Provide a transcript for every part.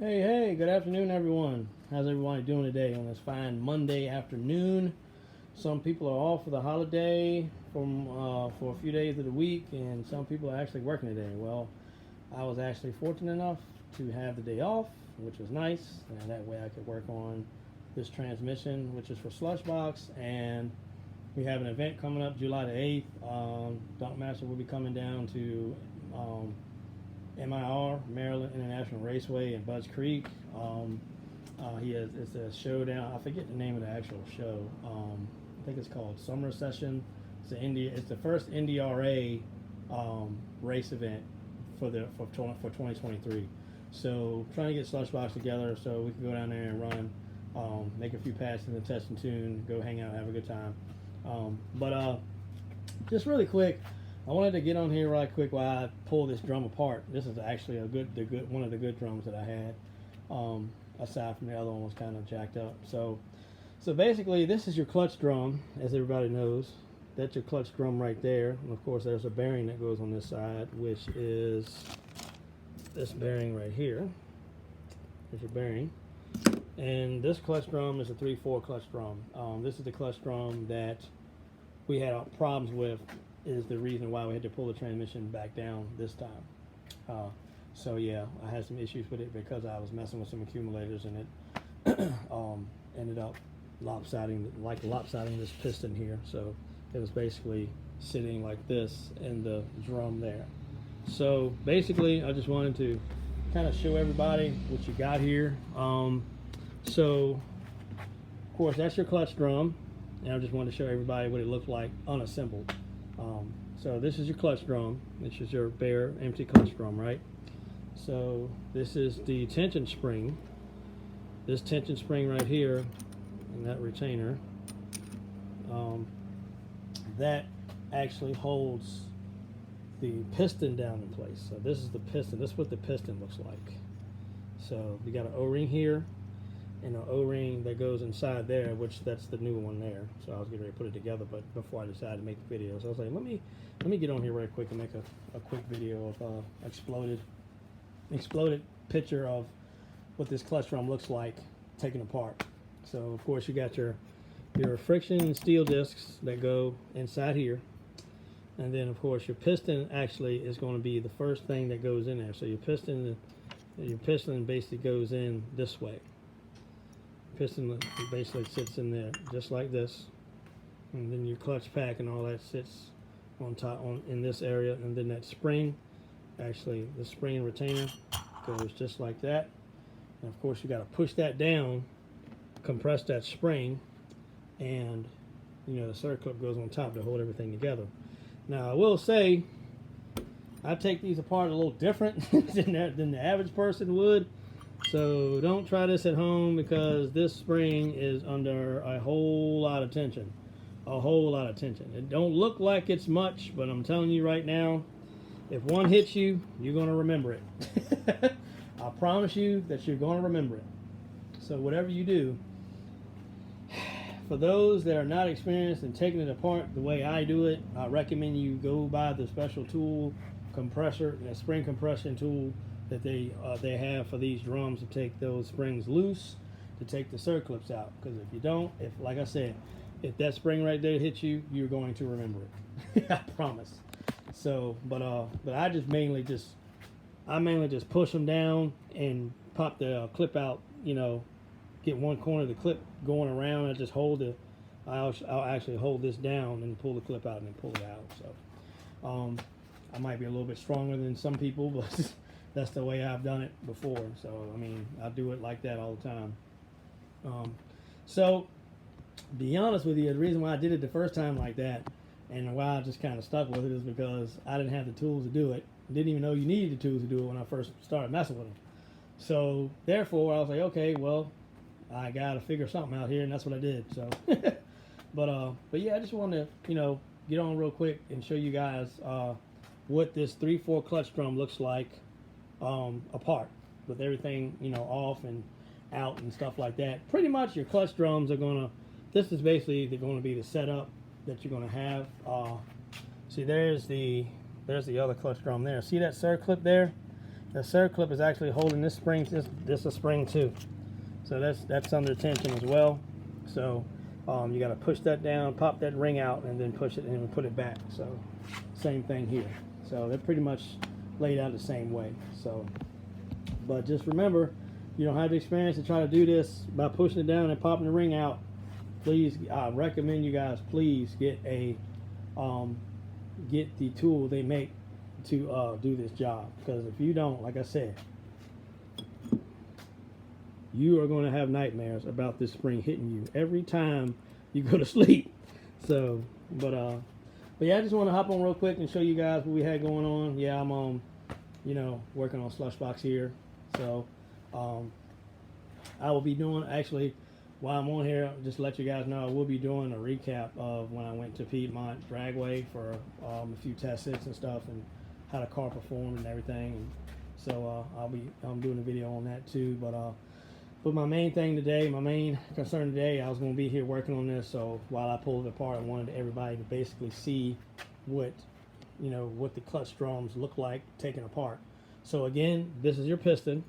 Hey, good afternoon, everyone. How's everybody doing today on this fine Monday afternoon? Some people are off for the holiday for a few days of the week, and some people are actually working today. Well, I was actually fortunate enough to have the day off, which was nice, and that way I could work on this transmission, which is for Slushbox, and we have an event coming up July the 8th. Dunk Master will be coming down to MIR, Maryland International Raceway in Budds Creek. It's a showdown. I forget the name of the actual show. I think it's called Summer Session. It's the first NDRA race event for 2023. So trying to get Slushbox together so we can go down there and run, make a few passes in the test and tune, go hang out, have a good time. But just really quick, I wanted to get on here right quick while I pull this drum apart. This is actually one of the good drums that I had. Aside from the other one was kind of jacked up. So basically, this is your clutch drum, as everybody knows. That's your clutch drum right there. And of course, there's a bearing that goes on this side, which is this bearing right here. There's your bearing. And this clutch drum is a 3/4 clutch drum. This is the clutch drum that we had problems with, is the reason why we had to pull the transmission back down this time. So yeah, I had some issues with it because I was messing with some accumulators, and it ended up lopsiding this piston here. So it was basically sitting like this in the drum there. So basically, I just wanted to kind of show everybody what you got here. So of course, that's your clutch drum, and I just wanted to show everybody what it looked like unassembled. So this is your clutch drum. This is your bare, empty clutch drum, right? So this is the tension spring. This tension spring right here, and that retainer, that actually holds the piston down in place. So this is the piston. This is what the piston looks like. So you got an O-ring here, and an O-ring that goes inside there, which that's the new one there. So I was getting ready to put it together, but before I decided to make the video, so I was like, let me get on here right quick and make a quick video of exploded picture of what this clutch drum looks like taken apart. So of course you got your friction steel discs that go inside here, and then of course your piston actually is going to be the first thing that goes in there. So your piston basically goes in this way. Piston basically sits in there just like this, and then your clutch pack and all that sits on top in this area, and then that spring, actually the spring and retainer goes just like that. And of course you got to push that down, compress that spring, and the circlip goes on top to hold everything together. Now I will say, I take these apart a little different than the average person would. So don't try this at home, because this spring is under a whole lot of tension. It don't look like it's much, but I'm telling you right now, if one hits you, you're going to remember it. I promise you that you're going to remember it. So whatever you do, for those that are not experienced in taking it apart the way I do it, I recommend you go buy the special tool, compressor, a spring compression tool that they have for these drums to take those springs loose, to take the circlips out. Because if you don't, like I said, if that spring right there hits you, you're going to remember it. I promise. So, but I mainly just push them down and pop the clip out. Get one corner of the clip going around. I just I'll actually hold this down and pull the clip out and then pull it out. So, I might be a little bit stronger than some people, but that's the way I've done it before. So, I mean, I do it like that all the time. So, to be honest with you, the reason why I did it the first time like that, and why I just kind of stuck with it, is because I didn't have the tools to do it. I didn't even know you needed the tools to do it when I first started messing with them. So, therefore, I was like, okay, well, I got to figure something out here, and that's what I did. So, but yeah, I just wanted to, get on real quick and show you guys what this 3/4 clutch drum looks like apart, with everything off and out and stuff like that. Pretty much your clutch drums are this is basically going to be the setup that you're going to have. See, there's the other clutch drum there. See that circlip there? the circlip is actually holding this spring. This is a spring too, so that's under tension as well. So you got to push that down, pop that ring out, and then push it and put it back. So same thing here. So they're pretty much laid out the same way. So, but just remember, you don't have the experience to try to do this by pushing it down and popping the ring out. Please, I recommend you guys please get a get the tool they make to do this job, because if you don't, like I said, you are going to have nightmares about this spring hitting you every time you go to sleep. So, but yeah, I just want to hop on real quick and show you guys what we had going on. Yeah, I'm you know, working on slush box here. So I will be doing, actually, while I'm on here, just to let you guys know, I will be doing a recap of when I went to Piedmont Dragway for a few test sits and stuff, and how the car performed and everything. And so I'm doing a video on that too. But my main thing today, my main concern today, I was going to be here working on this. So while I pulled it apart, I wanted everybody to basically see what, you know, what the clutch drums look like taken apart. So again, this is your piston.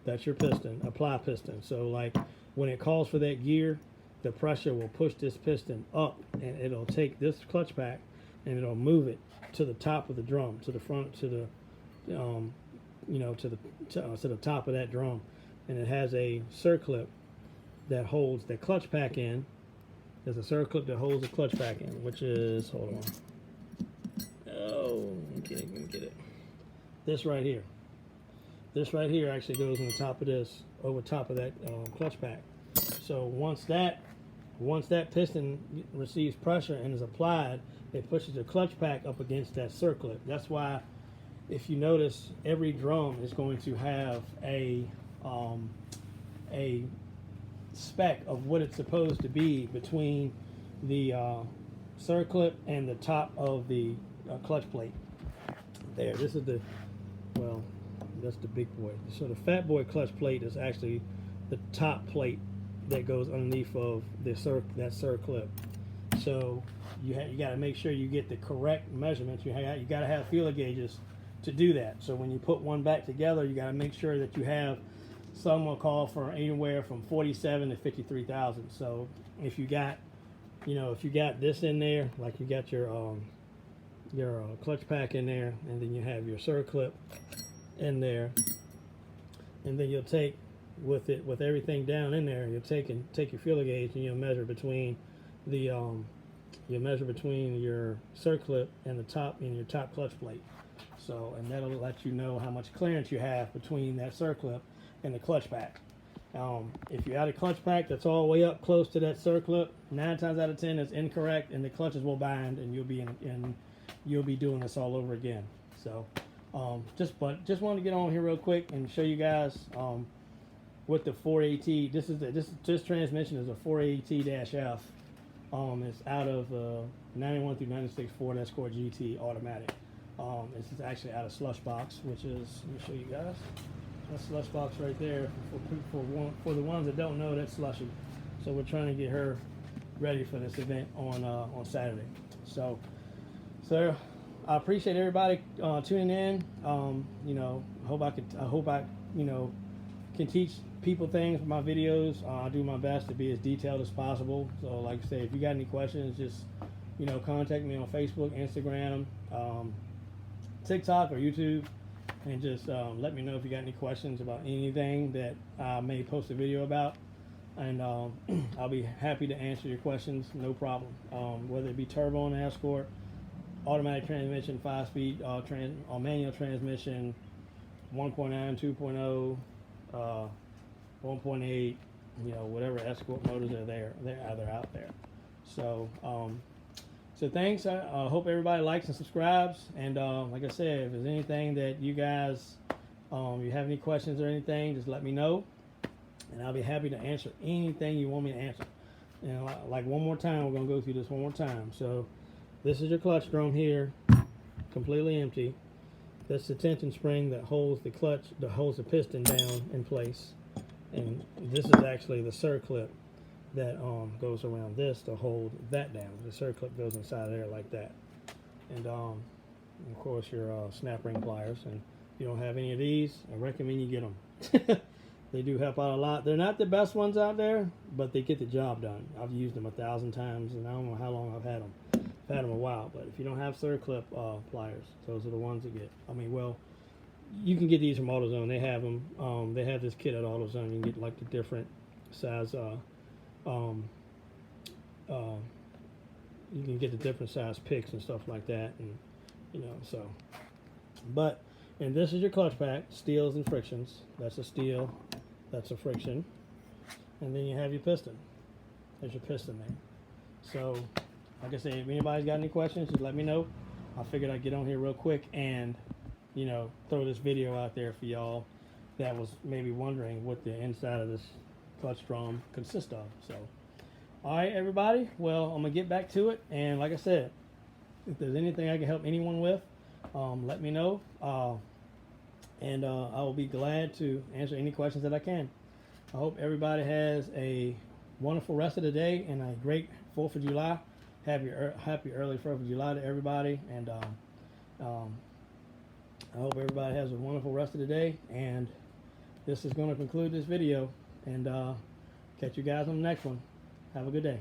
That's your piston, apply piston. So like when it calls for that gear, the pressure will push this piston up, and it'll take this clutch pack and it'll move it to the top of the drum, to the front, to the, you know, to the top of that drum. And it has a circlip that holds the clutch pack in. There's a circlip that holds the clutch pack in, which is, hold on. Oh, get it. This right here. This right here actually goes on the top of this, over top of that clutch pack. So once that piston receives pressure and is applied, it pushes the clutch pack up against that circlip. That's why, if you notice, every drum is going to have a spec of what it's supposed to be between the circlip and the top of the clutch plate. There, this is the, well, that's the big boy. So the fat boy clutch plate is actually the top plate that goes underneath of that circlip. So you got to make sure you get the correct measurements. You got to have feeler gauges to do that. So when you put one back together, you got to make sure that you have, some will call for anywhere from 47 to 53 thousandths. So if you got, you know, if you got this in there, like you got your clutch pack in there, and then you have your circlip in there, and then you'll take with everything down in there, you'll take your feeler gauge and you'll measure between the your circlip and the top in your top clutch plate. So, and that'll let you know how much clearance you have between that circlip and the clutch pack. If you add a clutch pack that's all the way up close to that circlip, 9 times out of 10 it's incorrect, and the clutches will bind, and you'll be doing this all over again. So just wanted to get on here real quick and show you guys what the 4AT. This transmission is a 4AT-F. It's out of 91 through 96 Ford Escort GT automatic. This is actually out of slush box, which is, let me show you guys. That slush box right there, for the ones that don't know, that's slushy. So we're trying to get her ready for this event on Saturday. So I appreciate everybody tuning in. You know, I hope I you know, can teach people things with my videos. I do my best to be as detailed as possible. So like I say, if you got any questions, just, you know, contact me on Facebook, Instagram, TikTok, or YouTube. And just let me know if you got any questions about anything that I may post a video about, and I'll be happy to answer your questions, no problem. Whether it be turbo on the Escort, automatic transmission, 5-speed, or manual transmission, 1.9, 2.0, 1.8, you know, whatever Escort motors are there, they're either out there. So so thanks. I hope everybody likes and subscribes. And like I said, if there's anything that you guys, you have any questions or anything, just let me know, and I'll be happy to answer anything you want me to answer. You know, like one more time, we're gonna go through this one more time. So this is your clutch drum here, completely empty. That's the tension spring that holds the clutch, that holds the piston down in place. And this is actually the circlip that goes around this to hold that down. The circlip goes inside there like that. And of course your snap ring pliers, and you don't have any of these, I recommend you get them. They do help out a lot. They're not the best ones out there, but they get the job done. I've used them 1,000 times, and I don't know how long I've had them. I've had them a while, but if you don't have circlip pliers, those are the ones to get. I mean, well, you can get these from AutoZone. They have them. They have this kit at AutoZone. You can get like the different size. You can get the different size picks and stuff like that, and you know. So, but and this is your clutch pack, steels and frictions. That's a steel. That's a friction, and then you have your piston. There's your piston there. So, like I said, if anybody's got any questions, just let me know. I figured I'd get on here real quick and, you know, throw this video out there for y'all that was maybe wondering what the inside of this clutch drum consists of. So, all right, everybody. Well, I'm gonna get back to it, and like I said, if there's anything I can help anyone with, let me know. And I will be glad to answer any questions that I can. I hope everybody has a wonderful rest of the day and a great 4th of July. Happy early 4th of July to everybody. And I hope everybody has a wonderful rest of the day. And this is going to conclude this video. And catch you guys on the next one. Have a good day.